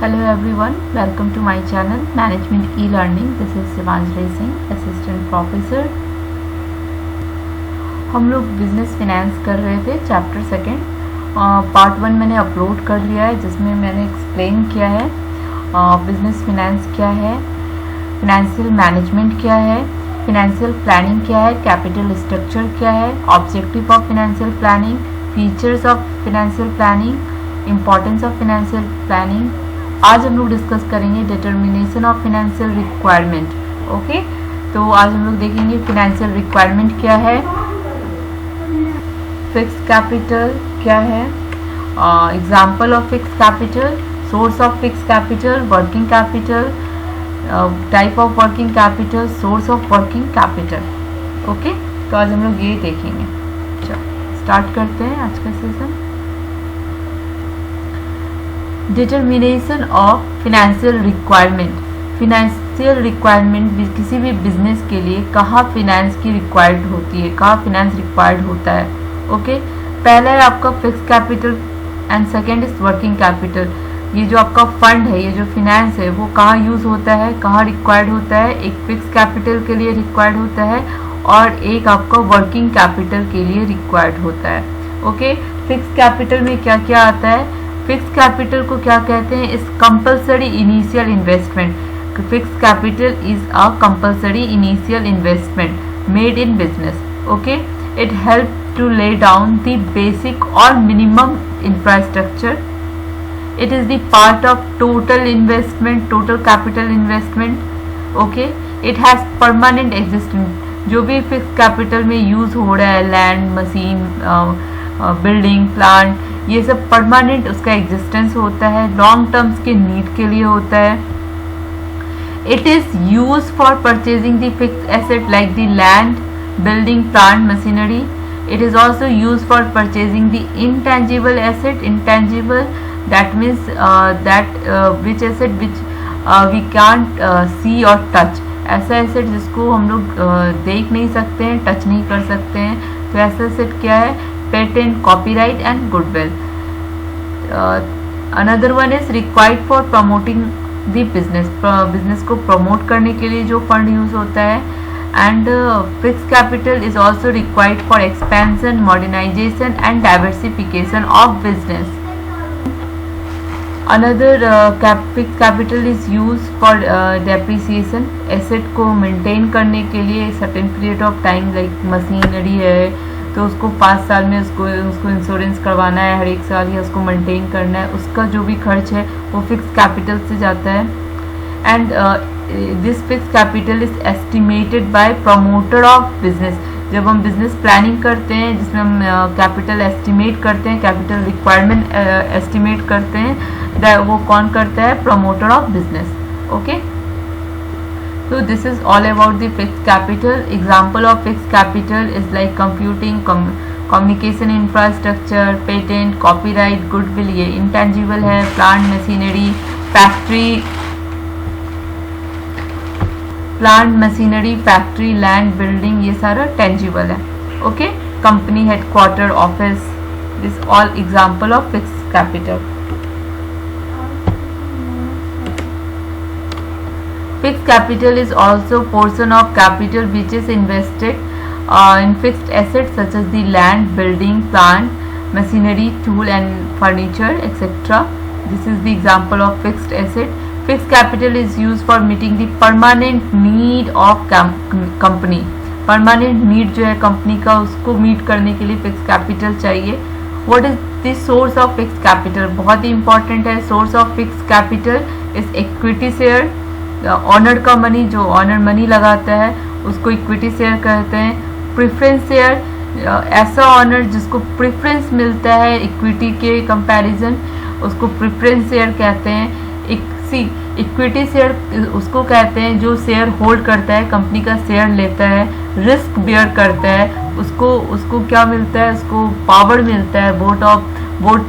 Hello everyone, welcome to my channel Management E-Learning. This is Shivanjali Singh, Assistant Professor. हम लोग business finance कर रहे थे chapter second. Part 1 मैंने upload कर लिया है जिसमें मैंने एक्सप्लेन किया है बिजनेस फिनेंस क्या है, फिनेंशियल मैनेजमेंट क्या है, फिनेंशियल प्लानिंग क्या है, कैपिटल स्ट्रक्चर क्या है, objective of financial planning, features of financial planning, importance of financial planning. आज हम लोग डिस्कस करेंगे determination of financial requirement. Okay, तो आज हम लोग देखेंगे फिनेंशियल रिक्वायरमेंट क्या है, फिक्स कैपिटल क्या है, example of fix capital, source of fix capital, working capital, type of working capital, source of working capital. Okay, तो आज हम लोग ये देखेंगे। चलो स्टार्ट करते हैं आज का session. Determination of financial requirement. Financial requirement किसी भी बिजनेस के लिए कहाँ फिनेंस की रिक्वायर्ड होती है, कहाँ फिनेंस रिक्वायर्ड होता है। ओके, पहला है आपका fix capital and second is working capital. ये जो आपका फंड है, ये जो फिनेंस है, वो कहाँ यूज होता है, कहाँ रिक्वायर्ड होता है। एक फिक्स कैपिटल के लिए रिक्वायर्ड होता है और एक आपका वर्किंग कैपिटल के लिए रिक्वायर्ड होता है। ओके, फिक्स कैपिटल में क्या क्या आता है। फिक्स कैपिटल को क्या कहते हैं, इस compulsory initial investment. Fix capital is a compulsory initial investment made in business. Okay, it help to lay down the basic और minimum infrastructure. It is the part of total investment, total capital investment. Okay, it has permanent existence. जो भी fix capital में use हो रहा है, land, machine, building, plant, ये सब permanent उसका एग्जिस्टेंस होता है, लॉन्ग टर्म्स के नीड के लिए होता है। It is use for purchasing the fix asset like the land, building, plant, machinery. It is also use for purchasing the intangible asset. Intangible that means that which asset which we can't see और touch. ऐसा asset जिसको हम लोग देख नहीं सकते हैं, touch नहीं कर सकते हैं, तो ऐसा एसेट क्या है, patent, copyright and goodwill. Another one is required for promoting the business. Business को प्रमोट करने के लिए जो फंड यूज होता है। And fix capital is also required for expansion, modernisation and diversification of business. Another fix capital is use for depreciation. Asset को maintain करने के लिए certain period of time, like machinery है तो उसको 5 साल में उसको इंश्योरेंस करवाना है, हर एक साल ही उसको मेंटेन करना है, उसका जो भी खर्च है वो फिक्स कैपिटल से जाता है। And this fix capital is estimated by promoter of business. जब हम बिजनेस प्लानिंग करते हैं जिसमें हम कैपिटल एस्टिमेट करते हैं, कैपिटल रिक्वायरमेंट एस्टिमेट करते हैं, वो कौन करता है, promoter of business. Okay, so this is all about the fixed capital. Example of fixed capital is like computing, communication infrastructure, patent, copyright, goodwill, ये intangible है, plant, machinery, factory, plant, machinery, factory, land, building, ये सारा tangible है। okay, company headquarter, office, this all example of fixed capital. Fixed capital is also portion of capital which is invested in fixed assets such as the land, building, plant, machinery, tool and furniture, etc. This is the example of fixed asset. Fixed capital is used for meeting the permanent need of company. Permanent need जो है company का, उसको meet करने के लिए fix capital चाहिए। What is the source of fixed capital? बहुत ही important है। Source of fixed capital is equity share. Owner का मनी, जो ऑनर मनी लगाता है उसको इक्विटी शेयर कहते हैं। प्रेफरेंस शेयर, ऐसा ऑनर जिसको प्रेफरेंस मिलता है इक्विटी के कंपैरिजन, उसको प्रेफरेंस शेयर कहते हैं। इक्विटी शेयर उसको कहते हैं जो शेयर होल्ड करता है, कंपनी का शेयर लेता है, रिस्क बेयर करता है, उसको क्या मिलता है, उसको पावर मिलता है, वोट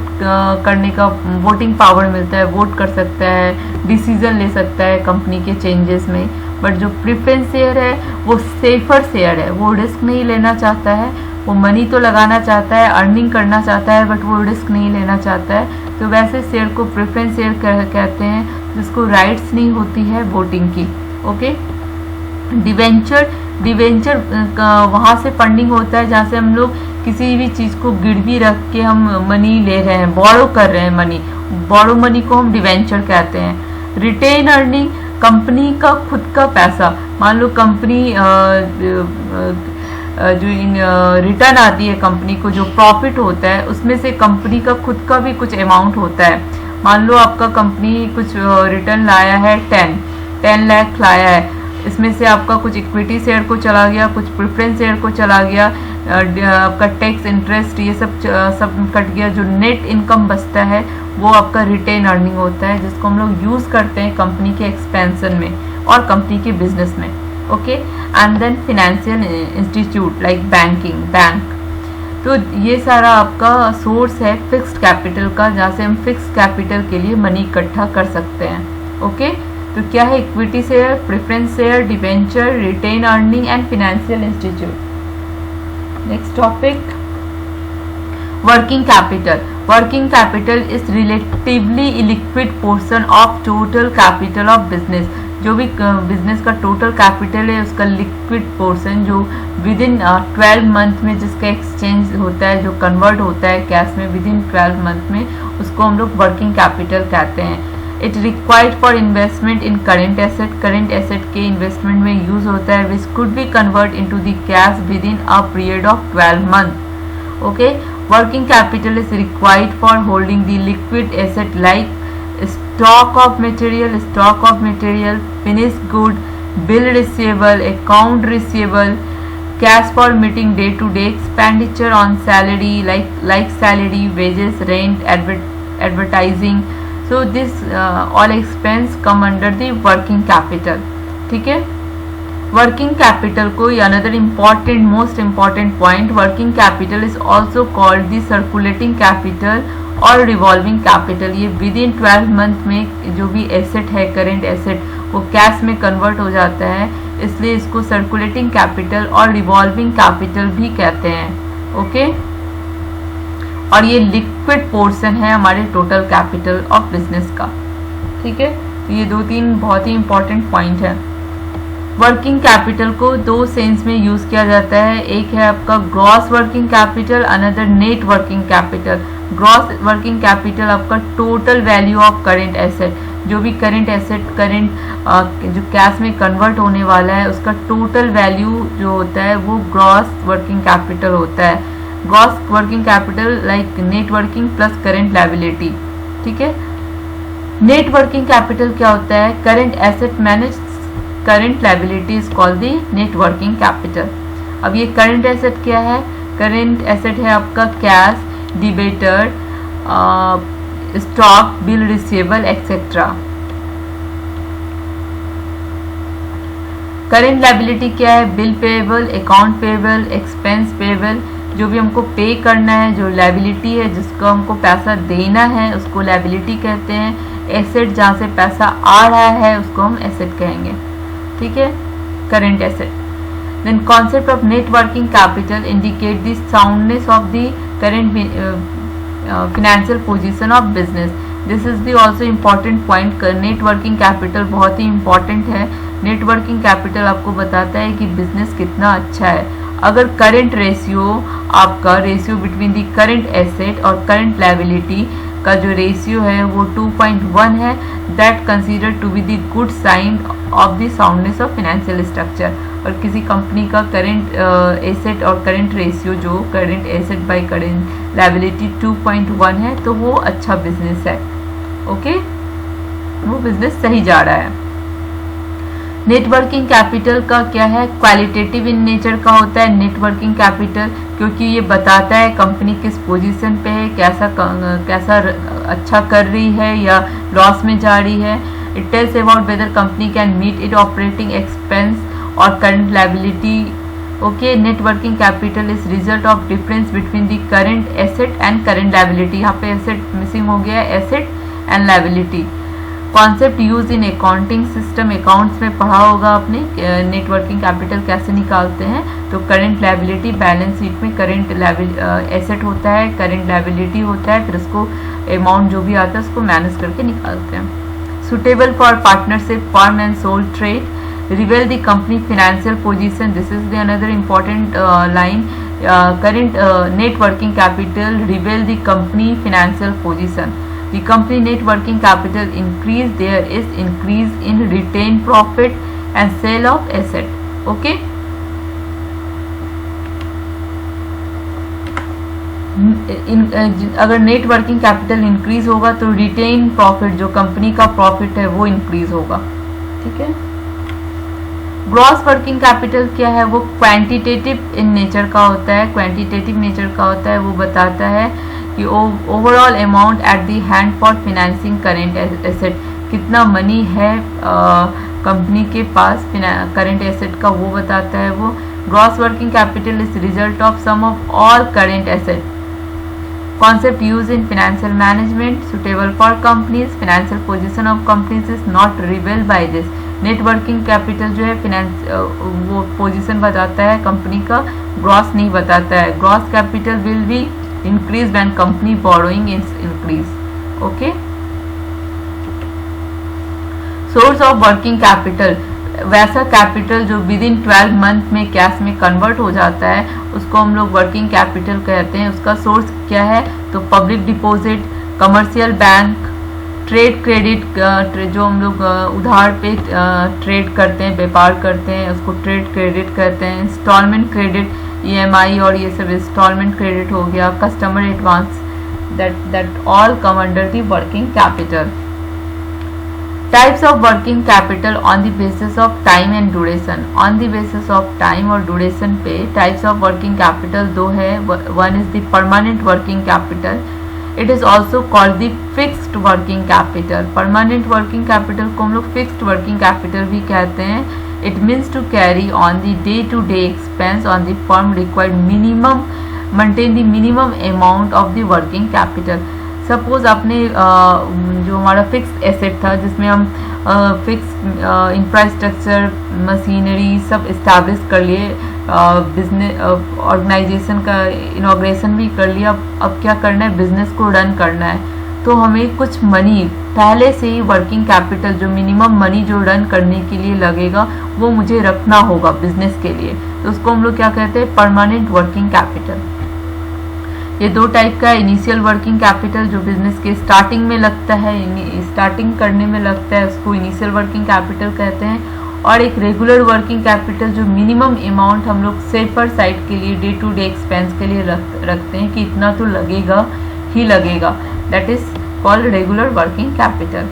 करने का वोटिंग पावर मिलता है, वोट कर सकता है, डिसीजन ले सकता है कंपनी के चेंजेस में। बट जो प्रेफरेंस शेयर है वो सेफर शेयर है, वो रिस्क नहीं लेना चाहता है, वो मनी तो लगाना चाहता है, अर्निंग करना चाहता है, बट वो रिस्क नहीं लेना चाहता है, तो वैसे शेयर को प्रेफरेंस शेयर कहते हैं, जिसको राइट्स नहीं होती है वोटिंग की। ओके, डिवेंचर वहाँ से फंडिंग होता है जहाँ से हम लोग किसी भी चीज़ को गिरवी रख के हम मनी ले रहे हैं, बोरो कर रहे हैं मनी, बोरो मनी को हम डिवेंचर कहते हैं। रिटेन अर्निंग, कंपनी का खुद का पैसा, मान लो कंपनी जो रिटर्न आती है कंपनी को, जो प्रॉफिट होता है उसमें से कंपनी का खुद का भी कुछ अमाउंट होता है। मान लो आपका कंपनी कुछ रिटर्न लाया है 10 लाख लाया है, इसमें से आपका कुछ इक्विटी शेयर को चला गया, कुछ प्रेफरेंस शेयर को चला गया, आपका टैक्स इंटरेस्ट ये सब कट गया, जो नेट इनकम बचता है वो आपका रिटेन अर्निंग होता है, जिसको हम लोग यूज़ करते हैं कंपनी के एक्सपेंशन में और कंपनी के बिजनेस में। Okay, and then financial institute like bank, तो ये सारा आपका सोर्स है फिक्स्ड कैपिटल का, जहाँ से हम फिक्स्ड कैपिटल के लिए मनी इकट्ठा कर सकते हैं। ओके, तो क्या है equity share, preference share, debenture, retain earning and financial institute. Next topic, working capital. Working capital is relatively illiquid portion of total capital of business. जो भी बिजनेस का टोटल कैपिटल है उसका लिक्विड पोर्शन जो within 12 month में जिसका exchange होता है, जो कन्वर्ट होता है कैश में विद इन 12 मंथ में, उसको हम लोग वर्किंग कैपिटल कहते हैं। It required for investment in current asset के इन्वेस्टमेंट में यूज होता है, which could be convert into the cash with in a period of 12 month. Okay, working capital is required for holding the liquid asset like stock of material, finished good, bill receivable, account receivable, cash for meeting day-to-day expenditure on salary like salary, wages, rent, advertising. So this all expense come under the working capital. ठीक है, working capital को another important most important point, working capital is also called the circulating capital और revolving capital. ये with in 12 month में जो भी asset है, current asset, वो कैश में कन्वर्ट हो जाता है, इसलिए इसको सर्कुलेटिंग कैपिटल और रिवॉल्विंग कैपिटल भी कहते हैं। ओके, और ये लिक्विड पोर्शन है हमारे टोटल कैपिटल ऑफ बिजनेस का। ठीक है, तो ये 2-3 बहुत ही इंपॉर्टेंट पॉइंट है। वर्किंग कैपिटल को 2 सेंस में यूज किया जाता है, एक है आपका gross working capital, another net working capital. Gross working capital आपका total value of current asset, जो भी करेंट एसेट जो कैश में कन्वर्ट होने वाला है उसका टोटल वैल्यू जो होता है वो ग्रॉस वर्किंग कैपिटल होता है। Gross working capital like net working plus current liability. ठीक है, नेट वर्किंग कैपिटल क्या होता है, current asset manage current liability is called the net working capital. अब ये करंट एसेट क्या है, करंट एसेट है आपका cash, debater, stock, bill receivable etcetera. Current liability क्या है, bill payable, account payable, expense payable, जो भी हमको पे करना है, जो लायबिलिटी है जिसको हमको पैसा देना है उसको लायबिलिटी कहते हैं। एसेट जहाँ से पैसा आ रहा है उसको हम एसेट कहेंगे। ठीक है, current asset. Then concept of net working capital indicate the soundness of the current financial position of business. This is the also important point. Net working capital बहुत ही इम्पॉर्टेंट है। नेट वर्किंग कैपिटल आपको बताता है कि business कितना अच्छा है। अगर करंट रेशियो, आपका ratio between the current asset और करंट लायबिलिटी का जो रेशियो है वो 2.1 है, that consider to be the good sign of the soundness of financial structure. और किसी कंपनी का करंट एसेट और करंट रेशियो, जो current asset by current liability 2.1 है, तो वो अच्छा बिजनेस है। ओके, वो बिजनेस सही जा रहा है। नेटवर्किंग कैपिटल का क्या है, क्वालिटेटिव इन नेचर का होता है नेटवर्किंग कैपिटल, क्योंकि ये बताता है कंपनी किस पोजीशन पे है, कैसा अच्छा कर रही है या लॉस में जा रही है। It tells about whether company can meet it operating expense और current liability. Okay, net working capital is result of difference between the current asset and current liability. यहाँ पे एसेट मिसिंग हो गया है, asset and liability. Concept use in accounting system, accounts में पढ़ा होगा आपने नेटवर्किंग कैपिटल कैसे निकालते हैं। तो करेंट लायबिलिटी बैलेंस शीट में करेंट एसेट होता है, करेंट लायबिलिटी होता है, फिर उसको अमाउंट जो भी आता है उसको मैनेज करके निकालते हैं। Suitable for partnership, form and sole trade, reveal the company financial position. This is the another important line. Current net working capital reveal the company financial position. The company net working capital increase, there is increase in retained profit and sale of asset. Okay. अगर net working capital increase होगा तो retain profit, जो company का profit है वो increase होगा। ठीक है। ग्रॉस वर्किंग कैपिटल क्या है? वो क्वांटिटेटिव इन नेचर का होता है, क्वांटिटेटिव नेचर का होता है। वो बताता है कि overall amount at the hand for financing current asset, कितना मनी है कंपनी के पास करेंट एसेट का, वो बताता है वो। Gross working capital is result of sum of all current asset. Concept used in financial management, suitable for companies, financial position of companies is not revealed by this. Net working capital जो है finance वो position बताता है company का, gross नहीं बताता है। Gross capital will be increase when company borrowing is increase. Okay. Source of working capital, वैसा कैपिटल जो विद इन 12 मंथ में कैश में कन्वर्ट हो जाता है उसको हम लोग वर्किंग कैपिटल कहते हैं। उसका सोर्स क्या है? तो public deposit, commercial bank, trade credit, जो हम लोग उधार पे ट्रेड करते हैं, व्यापार करते हैं, उसको ट्रेड क्रेडिट कहते हैं। इंस्टॉलमेंट क्रेडिट, EMI और ये सब इंस्टॉलमेंट क्रेडिट हो गया। Customer advance, that all come under the working capital. Types of working capital on the basis of time and duration. On the basis of time और duration पे types of working capital दो है। One is the permanent working capital, it is also called the fixed working capital. Permanent working capital को हम लोग fixed working capital भी कहते हैं। It means to carry on the day to day expense on the firm required minimum, maintain the minimum amount of the working capital. Suppose आपने जो हमारा fix asset था जिसमें हम फिक्स इंफ्रास्ट्रक्चर, मशीनरी सब इस्टेब्लिश कर लिए, बिजनेस ऑर्गेनाइजेशन का इनॉग्रेशन भी कर लिया। अब क्या करना है? बिजनेस को रन करना है, तो हमें कुछ मनी पहले से ही वर्किंग कैपिटल, जो मिनिमम मनी जो रन करने के लिए लगेगा वो मुझे रखना होगा बिजनेस के लिए, तो उसको हम लोग क्या कहते हैं? Permanent working capital. ये दो टाइप का है। इनिशियल वर्किंग कैपिटल जो बिजनेस के स्टार्टिंग में लगता है, स्टार्टिंग करने में लगता है, उसको इनिशियल वर्किंग कैपिटल कहते हैं। और एक रेगुलर वर्किंग कैपिटल जो मिनिमम अमाउंट हम लोग सेफर साइड के लिए, डे टू डे एक्सपेंस के लिए रखते हैं कि इतना तो लगेगा ही लगेगा, that is called regular working capital.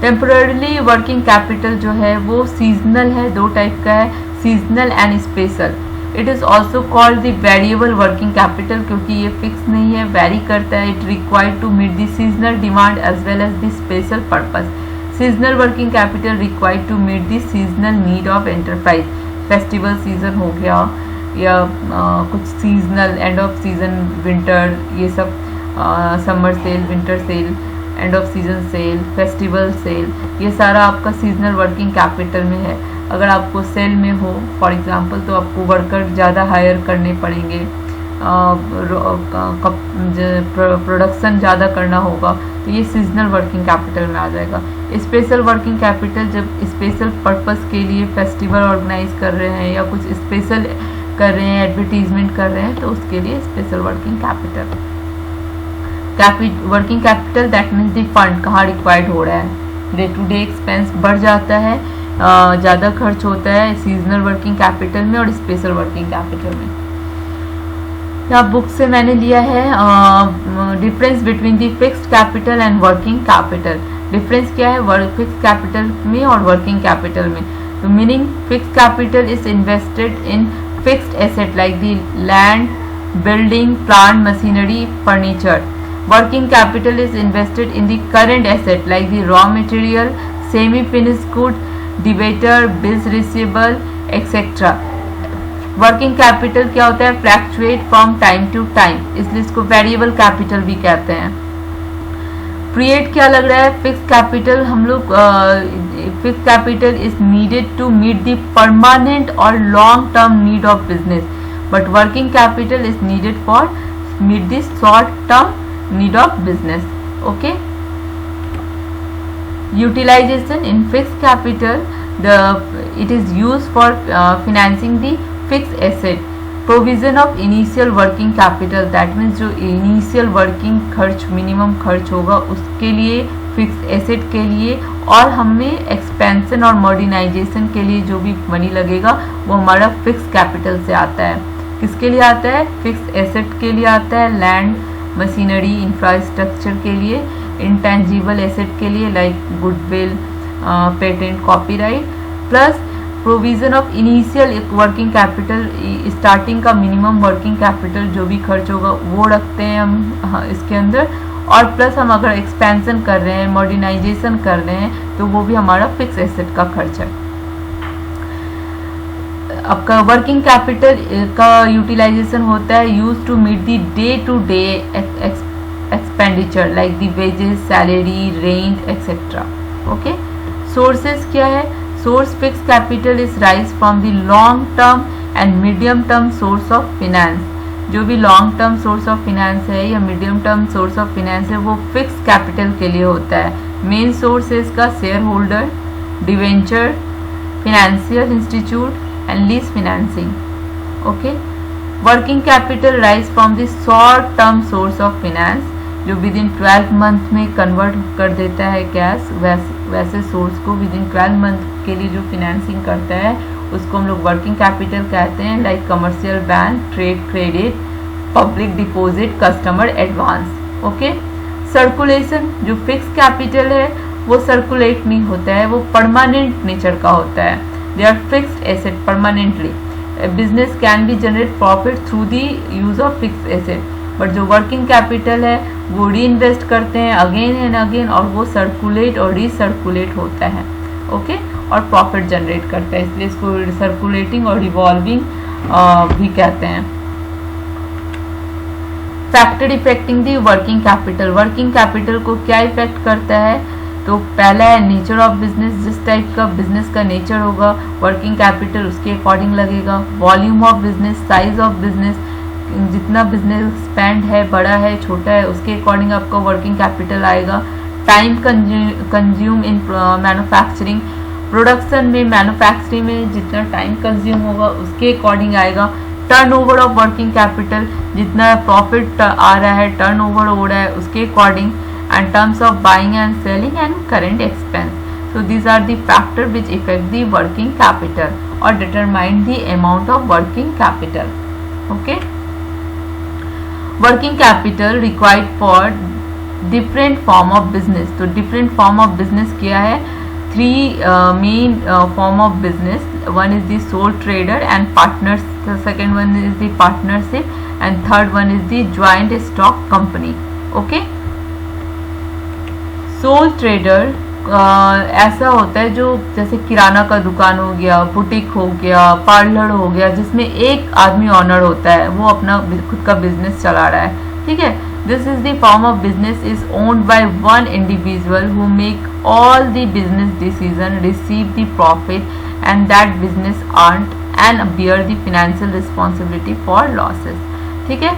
Temporarily working capital जो है वो सीजनल है, दो टाइप का है, seasonal and special. It is also called the variable working capital, क्योंकि ये फिक्स नहीं है, वेरी करता है। It required to meet the seasonal demand as well as the special purpose. Seasonal working capital required to meet the seasonal need of enterprise. Festival season हो गया या कुछ seasonal, end of season winter, ये सब summer sale, winter sale, end of season sale, festival sale, ये सारा आपका seasonal working capital में है। अगर आपको सेल में हो फॉर एग्जांपल तो आपको वर्कर ज़्यादा हायर करने पड़ेंगे, प्रोडक्शन ज़्यादा करना होगा, तो ये सीजनल वर्किंग कैपिटल में आ जाएगा। स्पेशल वर्किंग कैपिटल जब स्पेशल पर्पस के लिए फेस्टिवल ऑर्गेनाइज कर रहे हैं या कुछ स्पेशल कर रहे हैं, एडवर्टीजमेंट कर रहे हैं, तो उसके लिए special working capital. Working capital that means the fund कहाँ रिक्वायर्ड हो रहा है, डे टू डे एक्सपेंस बढ़ जाता है, ज़्यादा खर्च होता है सीजनल वर्किंग कैपिटल में और स्पेशल वर्किंग कैपिटल में। यहाँ बुक से मैंने लिया है difference between the fixed capital and working capital. Difference क्या है फिक्स्ड कैपिटल में और वर्किंग कैपिटल में? तो meaning fixed capital is invested in fixed asset like the land, building, plant, machinery, furniture. Working capital is invested in the current asset like the raw material, semi-finished good, debtor, bills receivable, etc. Working capital क्या होता है? Fluctuate from time to time, इसलिए इसको variable capital भी कहते हैं। Create क्या लग रहा है, फिक्स कैपिटल। हम लोग fix capital is needed to meet the permanent और long term need of business, but working capital is needed for meet the short term need of business. Okay, utilization in fixed capital, it is used for financing the fixed asset. Provision of initial working capital, that means जो initial working खर्च minimum खर्च होगा उसके लिए fixed asset के लिए, और हमें expansion और modernization के लिए जो भी मनी लगेगा वो हमारा fixed capital से आता है। किसके लिए आता है, fixed asset के लिए आता है, land, machinery, infrastructure के लिए, इंटेंजिबल एसेट के लिए like goodwill, patent, copyright, plus provision of initial working capital, starting का मिनिमम वर्किंग कैपिटल जो भी खर्च होगा वो रखते हैं हम इसके अंदर, और प्लस हम अगर एक्सपेंशन कर रहे हैं, मॉडर्नाइजेशन कर रहे हैं तो वो भी हमारा फिक्स एसेट का खर्च है। आपका वर्किंग कैपिटल का यूटिलाइजेशन होता है use to meet the day to day expenditure like the wages, salary, rent, etc. Okay, sources क्या है, source fixed capital is rise from the long term and medium term source of finance। जो भी long term source of finance है या medium term source of finance है वो fixed capital के लिए होता है। main source है इसका shareholder, debenture, financial institute and lease financing। okay, working capital rise from the short term source of finance, जो विद इन 12 मंथ में कन्वर्ट कर देता है कैश, वैसे सोर्स को विद इन 12 मंथ के लिए जो फिनेंसिंग करता है उसको हम लोग वर्किंग कैपिटल कहते हैं, like commercial bank, trade credit, public deposit, customer advance. Okay, circulation, जो फिक्स कैपिटल है वो सर्कुलेट नहीं होता है, वो परमानेंट नेचर का होता है, they are fixed asset permanently. Business can be generate profit through the use of fix asset, but जो वर्किंग कैपिटल है वो री इन्वेस्ट करते हैं अगेन एंड अगेन, और वो सर्कुलेट और रीसर्कुलेट होता है। ओके, और प्रॉफिट जनरेट करता है, इसलिए इसको सर्कुलेटिंग और रिवॉल्विंग भी कहते हैं। Factor affecting the working capital, working capital को क्या इफेक्ट करता है, तो पहला है नेचर ऑफ बिजनेस, जिस टाइप का बिजनेस का नेचर होगा वर्किंग कैपिटल उसके अकॉर्डिंग लगेगा। Volume of business, size of business, जितना बिजनेस स्पेंड है, बड़ा है, छोटा है, उसके अकॉर्डिंग आपका वर्किंग कैपिटल आएगा। Time consume in manufacturing, production में, मैन्युफैक्चरिंग में जितना टाइम कंज्यूम होगा उसके अकॉर्डिंग आएगा। टर्नओवर ऑफ वर्किंग कैपिटल, जितना प्रॉफिट आ रहा है, टर्नओवर हो रहा है उसके according, and terms of buying and selling and current expense. So these are the factor which affect the working capital or determine the amount of working capital. Okay. Working capital required for different form of business, तो different form of business क्या है, 3 main form of business, one is the soul trader and partners, second one is the partnership and third one is the joint stock company. Okay, soul trader ऐसा होता है जो जैसे किराना का दुकान हो गया, बुटीक हो गया, पार्लर हो गया, जिसमें एक आदमी ऑनर होता है, वो अपना खुद का बिजनेस चला रहा है। ठीक है, this is the form of business is owned by one individual who make all the business decision, receive the profit and that business earn and bear the financial responsibility for losses. ठीक है,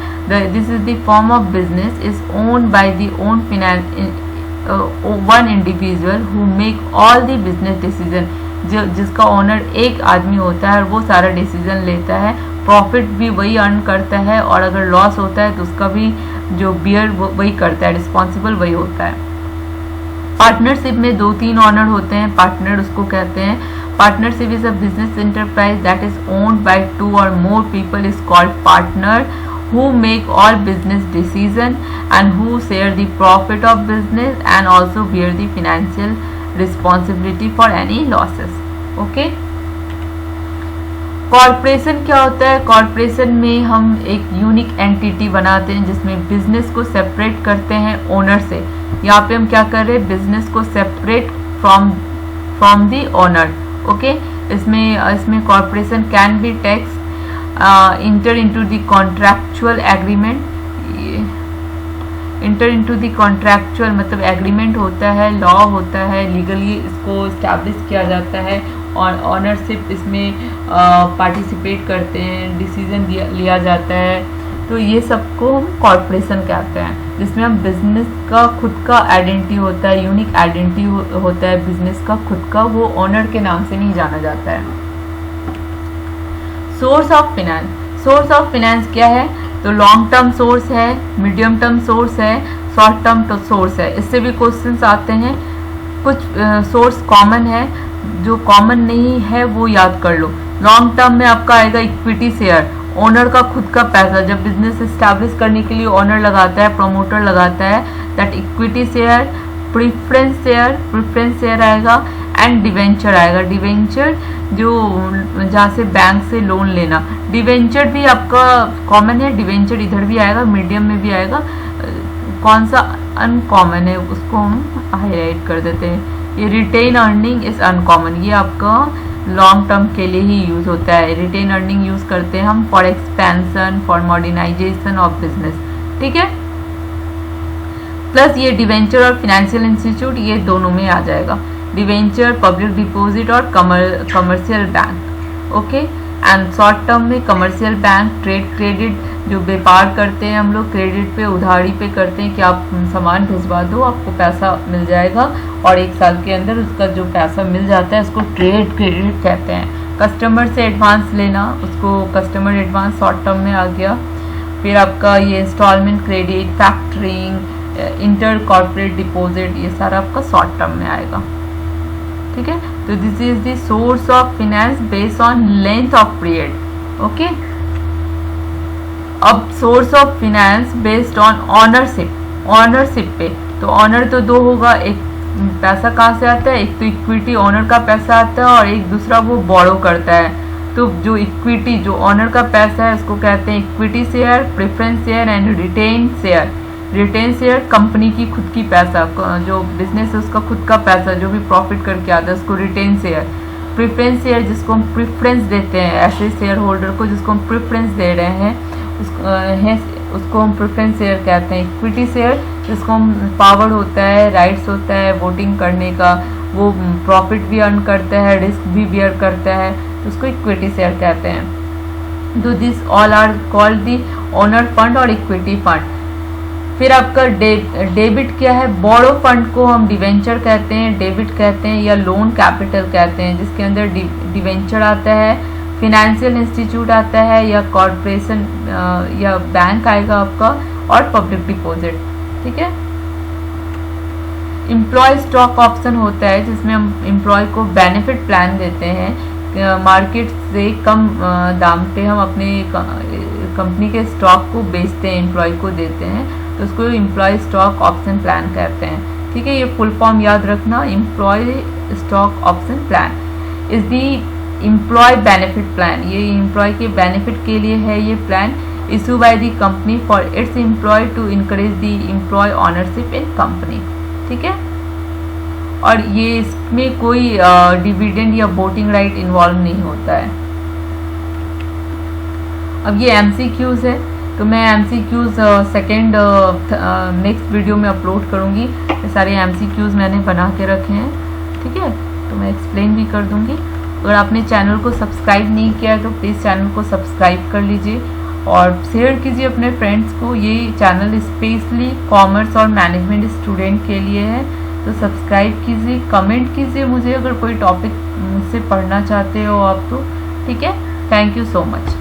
this is the form of business is owned by the own one individual who make all the business decision, जिसका owner एक आदमी होता है और वो सारा डिसीजन लेता है, प्रॉफिट भी वही अर्न करता है, और अगर लॉस होता है तो उसका भी जो बियर वही करता है, रिस्पॉन्सिबल वही होता है। पार्टनरशिप में 2-3 ऑनर होते हैं, पार्टनर उसको कहते हैं। Partnership is a business enterprise that is owned by 2 or more people is called partner, who make all business decision and who share the profit of business and also bear the financial responsibility for any losses. Okay. Corporation क्या होता है, corporation में हम एक unique entity बनाते हैं जिसमें business को सेपरेट करते हैं ओनर से। यहाँ पे हम क्या कर रहे हैं, बिजनेस को separate from the owner. Okay, इसमें corporation can be tax enter into the contractual agreement, enter into the contractual मतलब एग्रीमेंट होता है, लॉ होता है, लीगली इसको इस्टेब्लिश किया जाता है और ऑनरशिप इसमें पार्टिसिपेट करते हैं, डिसीजन लिया जाता है। तो ये सबको हम कॉर्पोरेशन कहते हैं, जिसमें हम बिजनेस का खुद का आइडेंटिटी होता है, यूनिक आइडेंटिटी होता है बिजनेस का खुद का, वो ओनर के नाम से नहीं जाना जाता है। Source of finance, source of finance क्या है? तो लॉन्ग टर्म सोर्स है, मीडियम टर्म सोर्स है, शॉर्ट टर्म सोर्स है। इससे भी क्वेश्चंस आते हैं। कुछ सोर्स कॉमन है, जो कॉमन नहीं है वो याद कर लो। लॉन्ग टर्म में आपका आएगा इक्विटी शेयर, ओनर का खुद का पैसा। जब बिजनेस एस्टैब्लिश करने के लिए ओनर लगाता है, प्रमोटर लगाता है, that equity share, preference share आएगा एंड डिवेंचर आएगा। डिवेंचर जो जहाँ से बैंक से लोन लेना, डिवेंचर भी आपका कॉमन है, डिवेंचर इधर भी आएगा, मीडियम में भी आएगा। कौन सा अनकॉमन है उसको हम हाईलाइट कर देते हैं। ये रिटेन अर्निंग इज अनकॉमन, ये आपका लॉन्ग टर्म के लिए ही यूज होता है। रिटेन अर्निंग यूज करते हैं हम for expansion, for modernization of business, ठीक है। प्लस ये डिवेंचर और फाइनेंशियल इंस्टीट्यूट, ये दोनों में आ जाएगा। डिवेंचर, पब्लिक डिपॉजिट और commercial bank, okay. And short term में कमर्शियल बैंक, ट्रेड क्रेडिट, जो व्यापार करते हैं हम लोग क्रेडिट पे, उधारी पे करते हैं कि आप सामान भिजवा दो, आपको पैसा मिल जाएगा और 1 साल के अंदर उसका जो पैसा मिल जाता है उसको ट्रेड क्रेडिट कहते हैं। कस्टमर से एडवांस लेना, उसको कस्टमर एडवांस शॉर्ट टर्म में आ गया। फिर आपका ये installment credit, factoring, inter corporate deposit, ये सारा आपका शॉर्ट टर्म में आएगा, ठीक है। तो this is the source of finance based on length of period, okay. अब source of finance based on ownership पे, तो ऑनर तो 2 होगा, एक पैसा कहाँ से आता है, एक तो इक्विटी ओनर का पैसा आता है और एक दूसरा वो बोरो करता है। तो जो इक्विटी, जो ओनर का पैसा है उसको कहते हैं equity share, preference share and retain share. Retain share company की खुद की पैसा, जो बिजनेस है उसका खुद का पैसा जो भी प्रॉफिट करके आता है उसको रिटेन शेयर। प्रेफरेंस शेयर जिसको हम प्रेफरेंस देते हैं ऐसे शेयर होल्डर को, जिसको हम प्रेफरेंस दे रहे हैं उसको हम प्रेफरेंस शेयर कहते हैं। इक्विटी शेयर जिसको हम पावर होता है, राइट्स होता है वोटिंग करने का, वो प्रॉफिट भी अर्न करता है, रिस्क भी बियर करता है, तो उसको इक्विटी शेयर कहते हैं। तो this all are called the owner fund और इक्विटी फंड। फिर आपका डेबिट क्या है? बोरो फंड को हम डिवेंचर कहते हैं, डेबिट कहते हैं या लोन कैपिटल कहते हैं, जिसके अंदर डिवेंचर आता है, फिनेंशियल इंस्टीट्यूट आता है या कॉर्पोरेशन या बैंक आएगा आपका, और पब्लिक डिपॉजिट, ठीक है। एम्प्लॉय स्टॉक ऑप्शन होता है जिसमें हम एम्प्लॉय को बेनिफिट प्लान देते हैं, मार्केट से कम दाम पे हम अपने कंपनी के स्टॉक को बेचते हैं, एम्प्लॉय को देते हैं, तो उसको एम्प्लॉय स्टॉक ऑप्शन प्लान कहते हैं, ठीक है। ये फुल फॉर्म याद रखना, employee stock option plan is the employee benefit plan. ये एम्प्लॉय के बेनिफिट के लिए है ये plan, issue by the company for its employee to encourage the employee ownership in company, ठीक है। और ये इसमें कोई डिविडेंड या वोटिंग राइट इन्वॉल्व नहीं होता है। अब ये MCQs है, तो मैं MCQs सेकेंड नेक्स्ट वीडियो में अपलोड करूँगी। ये सारे MCQs मैंने बना के रखे हैं, ठीक है, तो मैं एक्सप्लेन भी कर दूँगी। अगर आपने चैनल को सब्सक्राइब नहीं किया है तो प्लीज़ चैनल को सब्सक्राइब कर लीजिए और शेयर कीजिए अपने फ्रेंड्स को। ये चैनल स्पेशली कॉमर्स और मैनेजमेंट स्टूडेंट के लिए है, तो सब्सक्राइब कीजिए, कमेंट कीजिए मुझे अगर कोई टॉपिक मुझसे पढ़ना चाहते हो आप तो, ठीक है। Thank you so much.